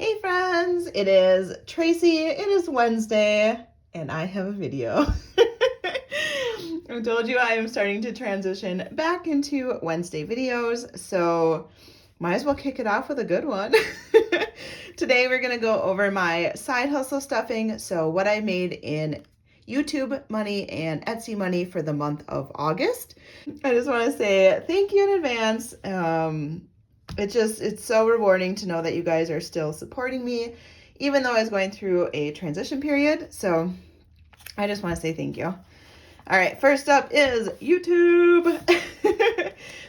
Hey friends, it is Tracy. It is Wednesday and I have a video. I told you I am starting to transition back into Wednesday videos, so might as well kick it off with a good one. Today we're going to go over my side hustle stuffing, so what I made in YouTube money and Etsy money for the month of August. I just want to say thank you in advance. It's so rewarding to know that you guys are still supporting me, even though I was going through a transition period. So I just want to say thank you. All right, first up is YouTube.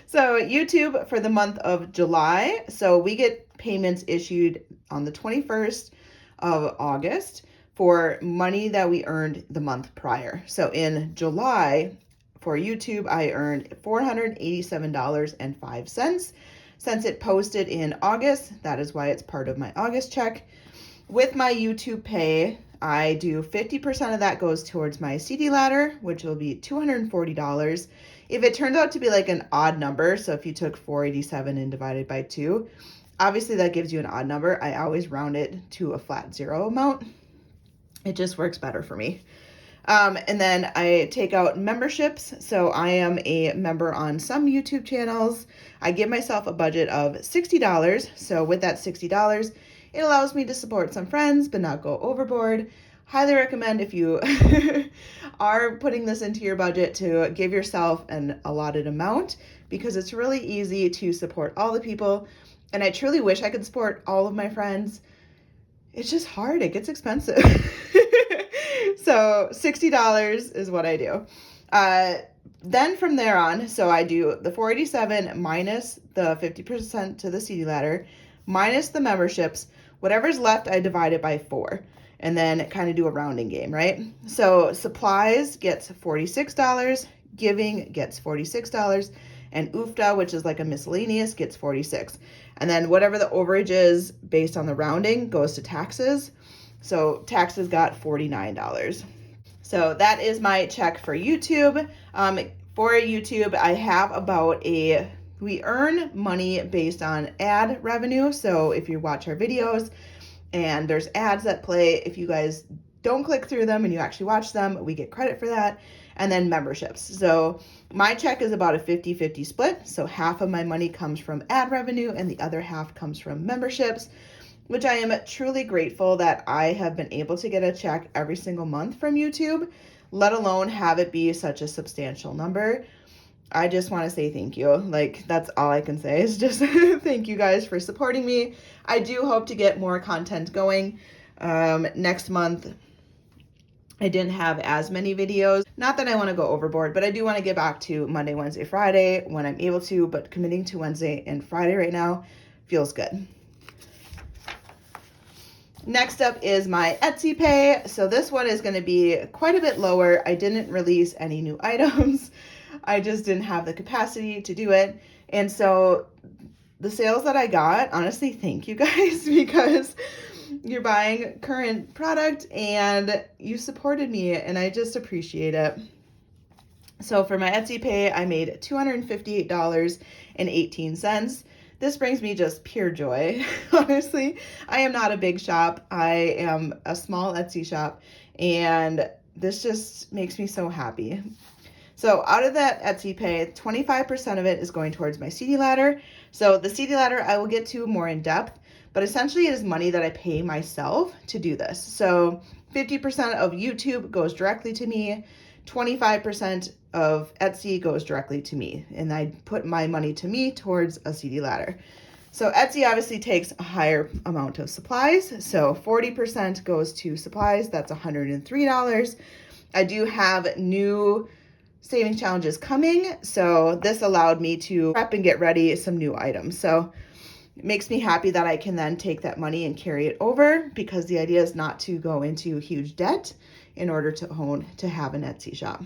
So YouTube for the month of July. So we get payments issued on the 21st of August for money that we earned the month prior. So in July for YouTube, I earned $487.05. Since it posted in August, that is why it's part of my August check. With my YouTube pay, I do 50% of that goes towards my CD ladder, which will be $240. If it turns out to be like an odd number, so if you took 487 and divided by 2, obviously that gives you an odd number. I always round it to a flat zero amount. It just works better for me. And then I take out memberships. So I am a member on some YouTube channels. I give myself a budget of $60. So with that $60, it allows me to support some friends, but not go overboard. Highly recommend if you are putting this into your budget to give yourself an allotted amount, because it's really easy to support all the people. And I truly wish I could support all of my friends. It's just hard. It gets expensive. So $60 is what I do. Then from there on, so I do the 487 minus the 50% to the CD ladder, minus the memberships. Whatever's left, I divide it by 4. And then kind of do a rounding game, right? So supplies gets $46, giving gets $46, and UFTA, which is like a miscellaneous, gets $46. And then whatever the overage is based on the rounding goes to taxes. So taxes got $49. So that is my check for YouTube. For YouTube, I have we earn money based on ad revenue. So if you watch our videos and there's ads that play, if you guys don't click through them and you actually watch them, we get credit for that. And then memberships. So my check is about a 50-50 split. So half of my money comes from ad revenue and the other half comes from memberships, which I am truly grateful that I have been able to get a check every single month from YouTube, let alone have it be such a substantial number. I just want to say thank you. Like, that's all I can say is just thank you guys for supporting me. I do hope to get more content going. Next month, I didn't have as many videos. Not that I want to go overboard, but I do want to get back to Monday, Wednesday, Friday when I'm able to, but committing to Wednesday and Friday right now feels good. Next up is my Etsy pay. So this one is going to be quite a bit lower. I didn't release any new items. I just didn't have the capacity to do it. And so the sales that I got, honestly, thank you guys, because you're buying current product and you supported me and I just appreciate it. So for my Etsy pay, I made $258.18. This brings me just pure joy. Honestly, I am not a big shop. I am a small Etsy shop, and this just makes me so happy. So out of that Etsy pay, 25% of it is going towards my CD ladder. So the CD ladder I will get to more in depth, but essentially it is money that I pay myself to do this. So 50% of YouTube goes directly to me. 25% of Etsy goes directly to me, and I put my money to me towards a CD ladder. So Etsy obviously takes a higher amount of supplies. So 40% goes to supplies. That's $103. I do have new savings challenges coming. So this allowed me to prep and get ready some new items. So it makes me happy that I can then take that money and carry it over, because the idea is not to go into huge debt in order to have an Etsy shop.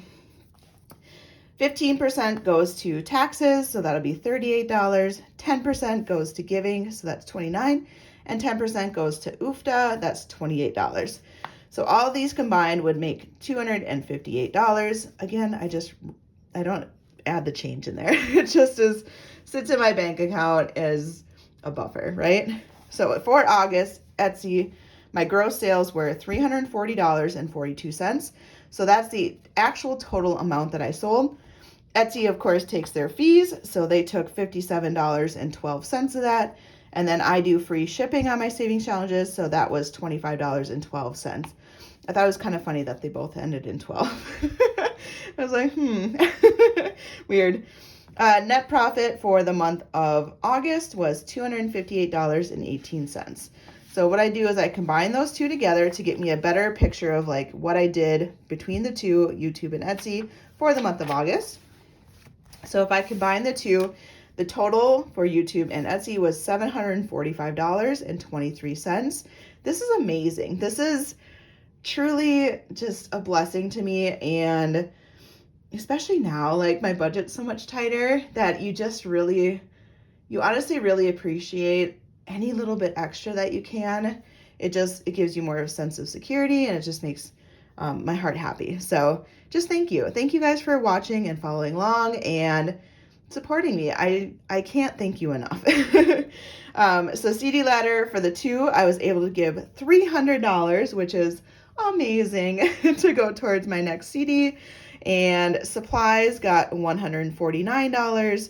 15% goes to taxes, so that'll be $38. 10% goes to giving, so that's $29. And 10% goes to UFTA, that's $28. So all of these combined would make $258. Again, I don't add the change in there. It just sits in my bank account as a buffer, right? So for August, Etsy, my gross sales were $340.42. So that's the actual total amount that I sold. Etsy, of course, takes their fees, so they took $57.12 of that. And then I do free shipping on my savings challenges, so that was $25.12. I thought it was kind of funny that they both ended in 12. I was like, weird. Net profit for the month of August was $258.18. So what I do is I combine those two together to get me a better picture of like what I did between the two, YouTube and Etsy, for the month of August. So if I combine the two, the total for YouTube and Etsy was $745.23. This is amazing. This is truly just a blessing to me, and especially now, like my budget's so much tighter that you honestly really appreciate any little bit extra that you can. It gives you more of a sense of security, and it just makes my heart happy. So just thank you. Thank you guys for watching and following along and supporting me. I can't thank you enough. So CD ladder for the two, I was able to give $300, which is amazing, to go towards my next CD. And supplies got $149.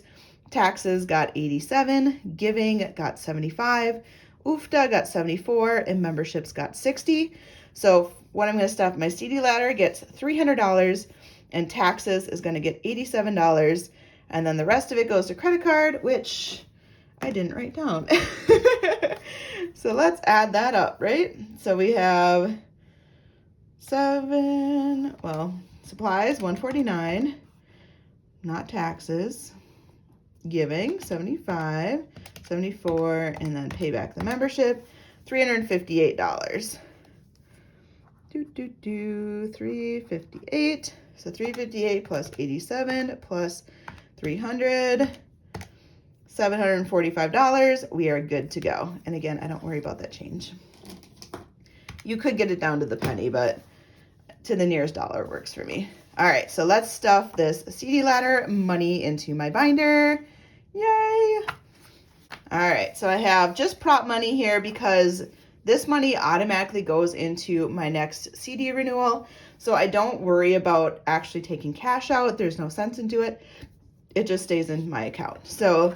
Taxes got $87. Giving got $75. UFTA got $74. And memberships got $60. So what I'm going to stuff, my CD ladder gets $300, and taxes is going to get $87. And then the rest of it goes to credit card, which I didn't write down. So let's add that up, right? So we have supplies, $149, not taxes, giving, $75, $74, and then pay back the membership, $358. 358. So 358 plus 87 plus 300, $745. We are good to go. And again, I don't worry about that change. You could get it down to the penny, but to the nearest dollar works for me. All right, so let's stuff this CD ladder money into my binder. Yay! All right, so I have just prop money here because this money automatically goes into my next CD renewal. So I don't worry about actually taking cash out. There's no sense into it. It just stays in my account. So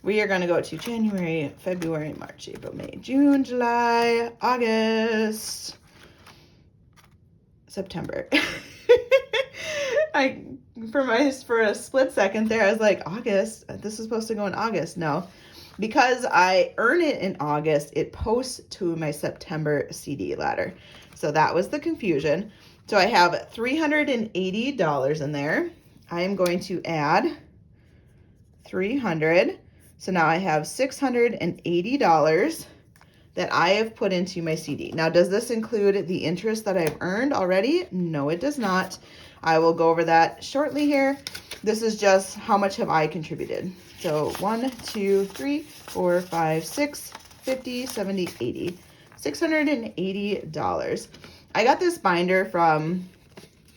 we are going to go to January, February, March, April, May, June, July, August, September. For a split second there, I was like, August? This is supposed to go in August. No. Because I earn it in August, it posts to my September CD ladder. So that was the confusion. So I have $380 in there. I am going to add 300. So now I have $680 that I have put into my CD. Now, does this include the interest that I've earned already? No, it does not. I will go over that shortly here. This is just how much have I contributed. So 1, 2, 3, 4, 5, 6, 50, 70, 80. $680. I got this binder from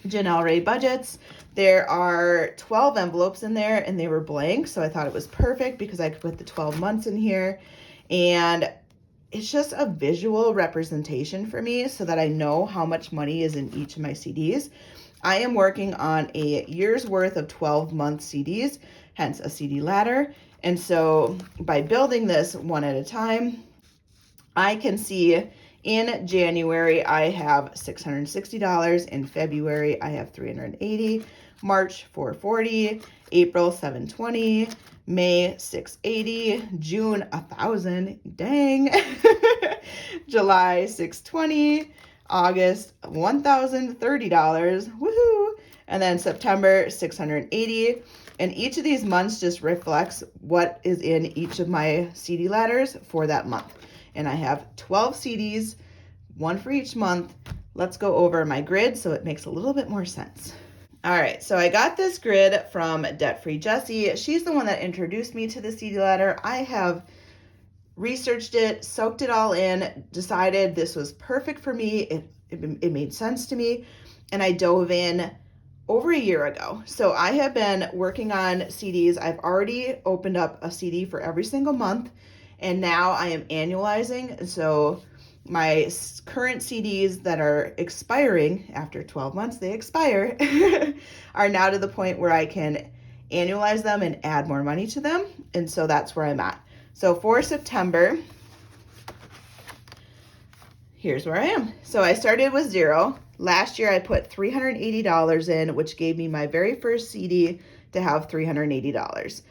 Janelle Ray Budgets. There are 12 envelopes in there, and they were blank, so I thought it was perfect because I could put the 12 months in here. And it's just a visual representation for me so that I know how much money is in each of my CDs. I am working on a year's worth of 12-month CDs, hence a CD ladder. And so by building this one at a time, I can see in January, I have $660. In February, I have $380. March, $440. April, $720. May, $680. June, $1,000. Dang. July, $620. August, $1,030. Woohoo! And then September, $680. And each of these months just reflects what is in each of my CD ladders for that month. And I have 12 CDs, one for each month. Let's go over my grid so it makes a little bit more sense. All right, so I got this grid from Debt Free Jessie. She's the one that introduced me to the CD ladder. I have researched it, soaked it all in, decided this was perfect for me. It made sense to me, and I dove in over a year ago. So I have been working on CDs. I've already opened up a CD for every single month, and now I am annualizing. So My current CDs that are expiring after 12 months, they expire, are now to the point where I can annualize them and add more money to them. And so that's where I'm at. So for September, here's where I am. So I started with $0. Last year I put $380 in, which gave me my very first CD to have $380.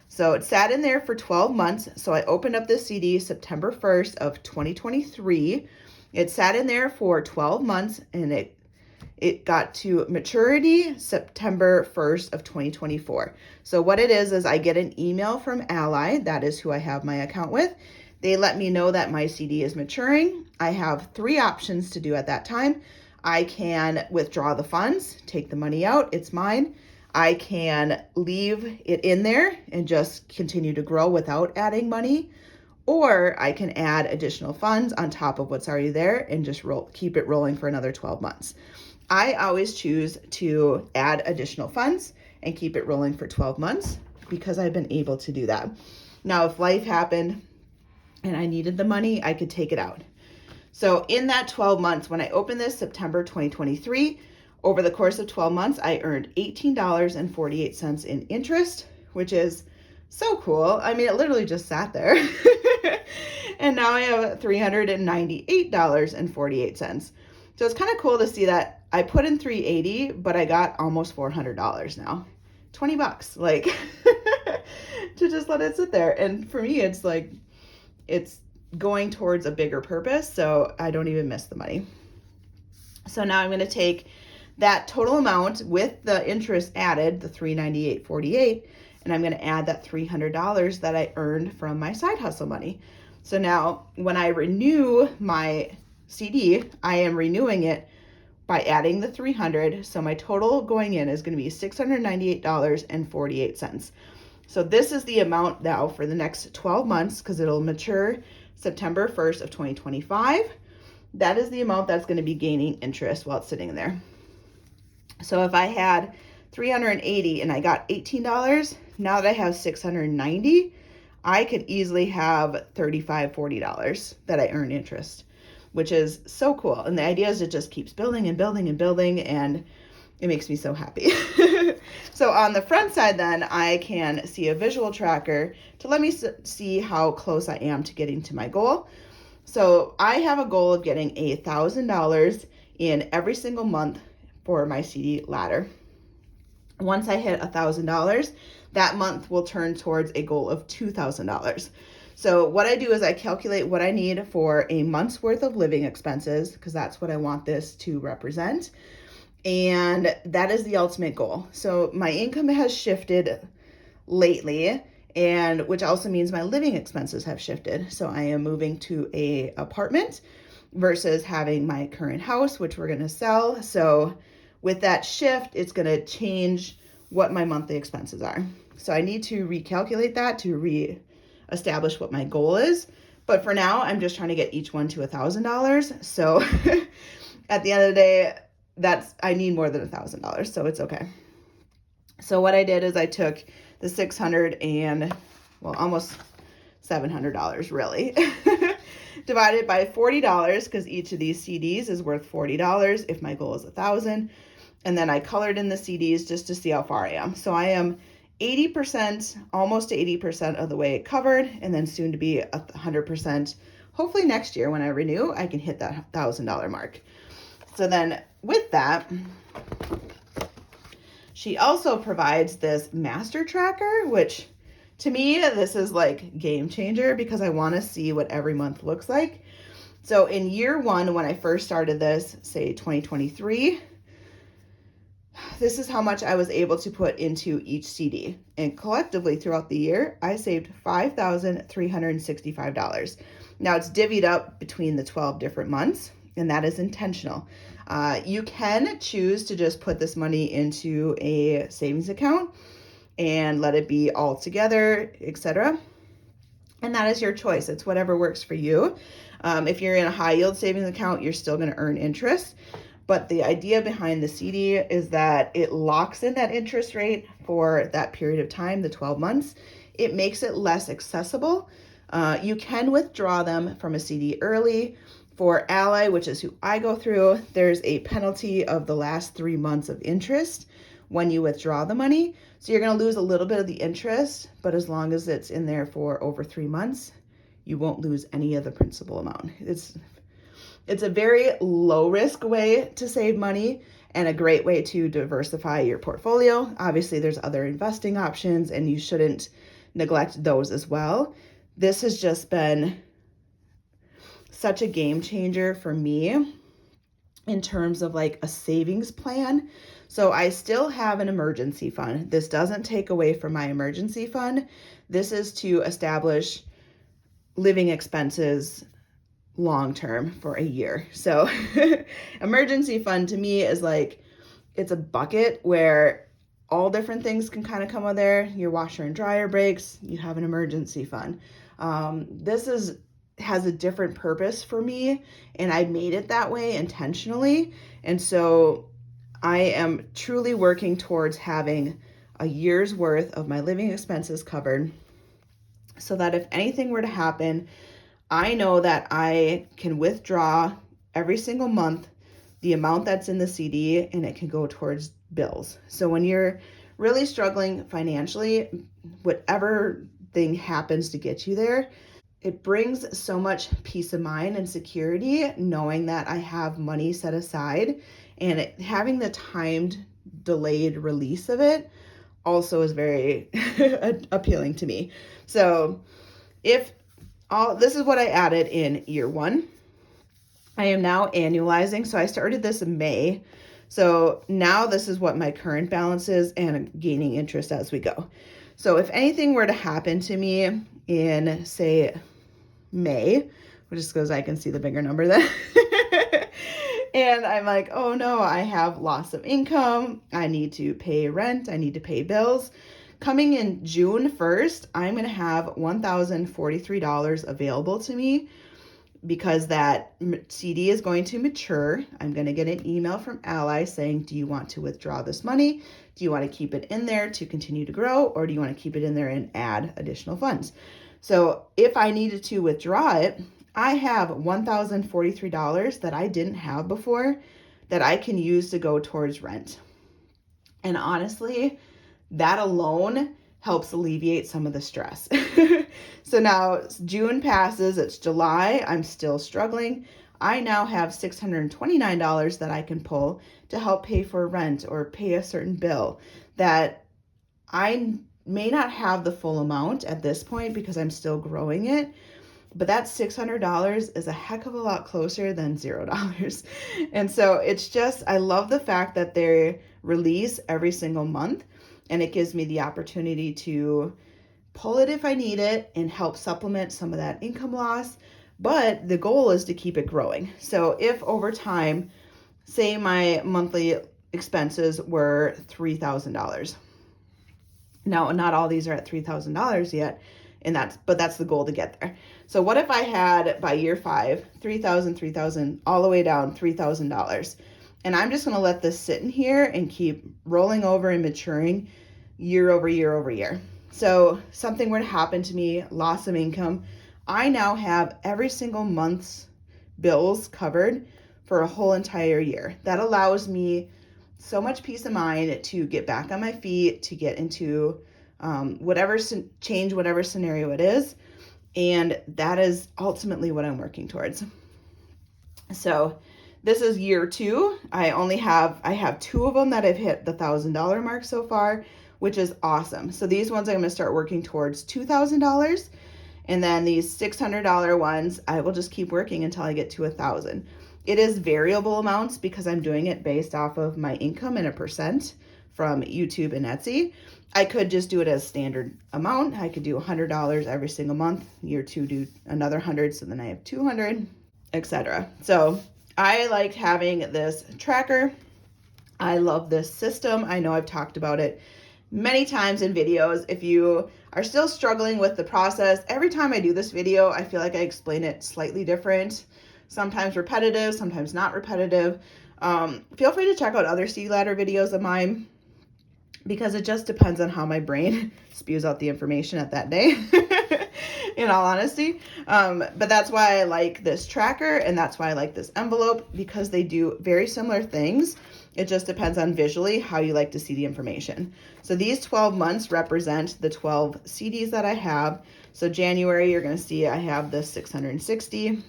So it sat in there for 12 months. So I opened up this CD September 1st of 2023. It sat in there for 12 months and it got to maturity September 1st of 2024. So what it is I get an email from Ally, that is who I have my account with. They let me know that my CD is maturing. I have 3 options to do at that time. I can withdraw the funds, take the money out, it's mine. I can leave it in there and just continue to grow without adding money, or I can add additional funds on top of what's already there and just keep it rolling for another 12 months. I always choose to add additional funds and keep it rolling for 12 months because I've been able to do that. Now, if life happened and I needed the money, I could take it out. So in that 12 months, when I opened this September 2023, over the course of 12 months, I earned $18.48 in interest, which is so cool. I mean, it literally just sat there. And now I have $398.48. So it's kind of cool to see that I put in $380, but I got almost $400 now. $20, like, to just let it sit there. And for me, it's like, it's going towards a bigger purpose, so I don't even miss the money. So now I'm going to take that total amount with the interest added, the $398.48, and I'm going to add that $300 that I earned from my side hustle money. So now when I renew my CD, I am renewing it by adding the $300. So my total going in is going to be $698.48. So this is the amount now for the next 12 months because it'll mature September 1st of 2025. That is the amount that's going to be gaining interest while it's sitting there. So if I had $380 and I got $18, now that I have $690, I could easily have $35, $40 that I earn interest, which is so cool. And the idea is it just keeps building and building and building, and it makes me so happy. So on the front side then, I can see a visual tracker to let me see how close I am to getting to my goal. So I have a goal of getting $1,000 in every single month for my CD ladder. Once I hit $1,000, that month will turn towards a goal of $2,000. So what I do is I calculate what I need for a month's worth of living expenses, because that's what I want this to represent. And that is the ultimate goal. So my income has shifted lately, and which also means my living expenses have shifted. So I am moving to a apartment versus having my current house, which we're going to sell. So with that shift, it's going to change what my monthly expenses are. So I need to recalculate that to reestablish what my goal is. But for now, I'm just trying to get each one to $1,000. So at the end of the day, I need more than $1,000, so it's okay. So what I did is I took the $600 and, well, almost $700 really, divided by $40 because each of these CDs is worth $40 if my goal is $1,000. And then I colored in the CDs just to see how far I am. So I am 80%, almost 80% of the way covered, and then soon to be 100%. Hopefully next year when I renew, I can hit that $1,000 mark. So then with that, she also provides this master tracker, which to me, this is like game changer because I want to see what every month looks like. So in year one, when I first started this, say 2023, this is how much I was able to put into each CD. And collectively throughout the year, I saved $5,365. Now it's divvied up between the 12 different months, and that is intentional. You can choose to just put this money into a savings account and let it be all together, etc. And that is your choice. It's whatever works for you. If you're in a high yield savings account, you're still going to earn interest. But the idea behind the CD is that it locks in that interest rate for that period of time, the 12 months. It makes it less accessible You can withdraw them from a CD early. For Ally, which is who I go through, there's a penalty of the last 3 months of interest when you withdraw the money. So you're going to lose a little bit of the interest, but as long as it's in there for over 3 months, you won't lose any of the principal amount. It's a very low risk way to save money and a great way to diversify your portfolio. Obviously, there's other investing options and you shouldn't neglect those as well. This has just been such a game changer for me in terms of like a savings plan. So I still have an emergency fund. This doesn't take away from my emergency fund. This is to establish living expenses long term for a year. So emergency fund to me is like, it's a bucket where all different things can kind of come out there. Your washer and dryer breaks, you have an emergency fund. This has a different purpose for me, and I made it that way intentionally. And so I am truly working towards having a year's worth of my living expenses covered so that if anything were to happen, I know that I can withdraw every single month the amount that's in the CD and it can go towards bills. So when you're really struggling financially, whatever thing happens to get you there, it brings so much peace of mind and security knowing that I have money set aside, and having the timed delayed release of it also is very appealing to me. So this is what I added in year 1. I am now annualizing. So I started this in May. So now this is what my current balance is, and I'm gaining interest as we go. So if anything were to happen to me in, say, May, which is because I can see the bigger number then, and I'm like, oh no, I have loss of income, I need to pay rent, I need to pay bills. Coming in June 1st, I'm going to have $1,043 available to me because that CD is going to mature. I'm going to get an email from Ally saying, do you want to withdraw this money? Do you want to keep it in there to continue to grow, or do you want to keep it in there and add additional funds? So if I needed to withdraw it, I have $1,043 that I didn't have before that I can use to go towards rent. And honestly, that alone helps alleviate some of the stress. So now June passes, it's July, I'm still struggling. I now have $629 that I can pull to help pay for rent or pay a certain bill that I may not have the full amount at this point because I'm still growing it. But that $600 is a heck of a lot closer than $0. And so it's just, I love the fact that they release every single month, and it gives me the opportunity to pull it if I need it and help supplement some of that income loss. But the goal is to keep it growing. So if over time, say my monthly expenses were $3,000. Now, not all these are at $3,000 yet, but that's the goal to get there. So what if I had by year 5, $3,000, all the way down $3,000, and I'm just going to let this sit in here and keep rolling over and maturing year over year over year. So something were to happen to me, loss of income, I now have every single month's bills covered for a whole entire year. That allows me so much peace of mind to get back on my feet, to get into whatever scenario it is. And that is ultimately what I'm working towards. So this is year 2. I have 2 of them that have hit the $1,000 mark so far, which is awesome. So these ones I'm going to start working towards $2,000. And then these $600 ones, I will just keep working until I get to 1,000. It is variable amounts because I'm doing it based off of my income and a percent from YouTube and Etsy. I could just do it as standard amount. I could do $100 every single month. Year 2, do another 100, so then I have 200, etc. So I like having this tracker. I love this system. I know I've talked about it many times in videos. If you are still struggling with the process, every time I do this video, I feel like I explain it slightly different. Sometimes repetitive, sometimes not repetitive. Feel free to check out other seed ladder videos of mine because it just depends on how my brain spews out the information at that day. in all honesty. But that's why I like this tracker, and that's why I like this envelope, because they do very similar things. It just depends on visually how you like to see the information. So these 12 months represent the 12 CDs that I have. So January, you're going to see I have the 660.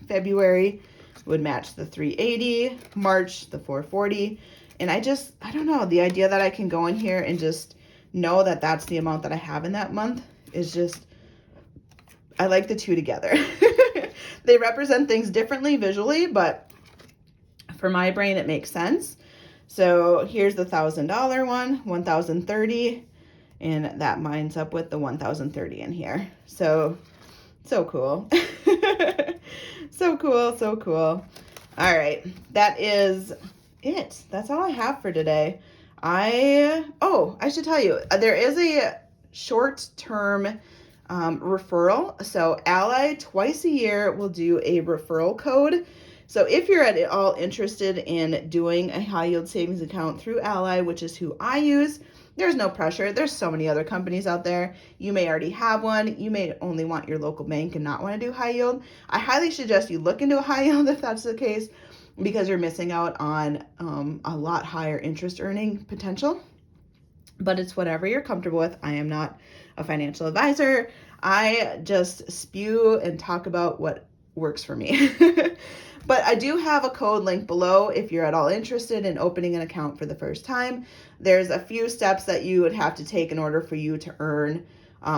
February would match the 380. March, the 440. And I don't know, the idea that I can go in here and just know that that's the amount that I have in that month is just, I like the two together. They represent things differently visually, but for my brain, it makes sense. So here's the $1,000 one, 1,030, and that lines up with the 1,030 in here. So cool. So cool, so cool. All right, that is it. That's all I have for today. I should tell you, there is a short-term referral. So Ally twice a year will do a referral code. So if you're at all interested in doing a high yield savings account through Ally, which is who I use, there's no pressure. There's so many other companies out there. You may already have one. You may only want your local bank and not want to do high yield. I highly suggest you look into a high yield if that's the case, because you're missing out on a lot higher interest earning potential. But it's whatever you're comfortable with. I am not a financial advisor. I just spew and talk about what works for me. But I do have a code link below if you're at all interested in opening an account for the first time. There's a few steps that you would have to take in order for you to earn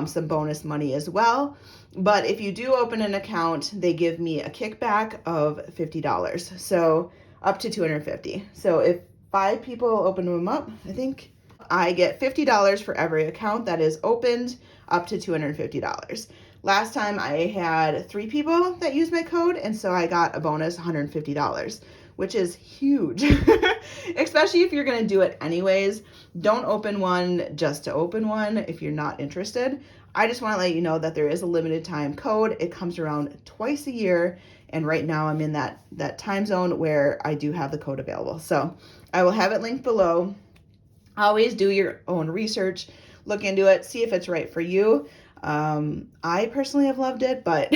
some bonus money as well. But if you do open an account, they give me a kickback of $50. So up to $250. So if 5 people open them up, I think I get $50 for every account that is opened, up to $250. Last time I had 3 people that used my code, and so I got a bonus $150, which is huge. Especially if you're going to do it anyways. Don't open one just to open one if you're not interested. I just want to let you know that there is a limited time code. It comes around twice a year, and right now I'm in that time zone where I do have the code available. So I will have it linked below. Always do your own research, look into it, see if it's right for you. I personally have loved it, but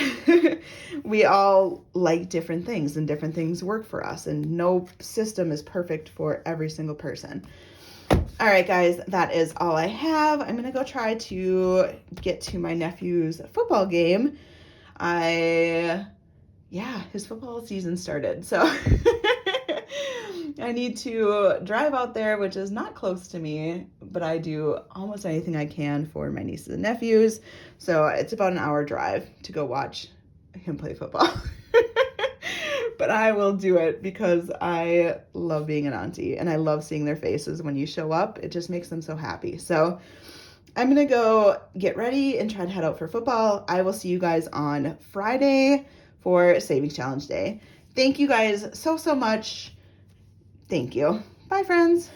we all like different things, and different things work for us, and no system is perfect for every single person. All right, guys, that is all I have. I'm going to go try to get to my nephew's football game. His football season started, so I need to drive out there, which is not close to me, but I do almost anything I can for my nieces and nephews. So it's about an hour drive to go watch him play football. But I will do it because I love being an auntie, and I love seeing their faces when you show up. It just makes them so happy. So I'm going to go get ready and try to head out for football. I will see you guys on Friday for Savings Challenge Day. Thank you guys so much. Thank you. Bye, friends.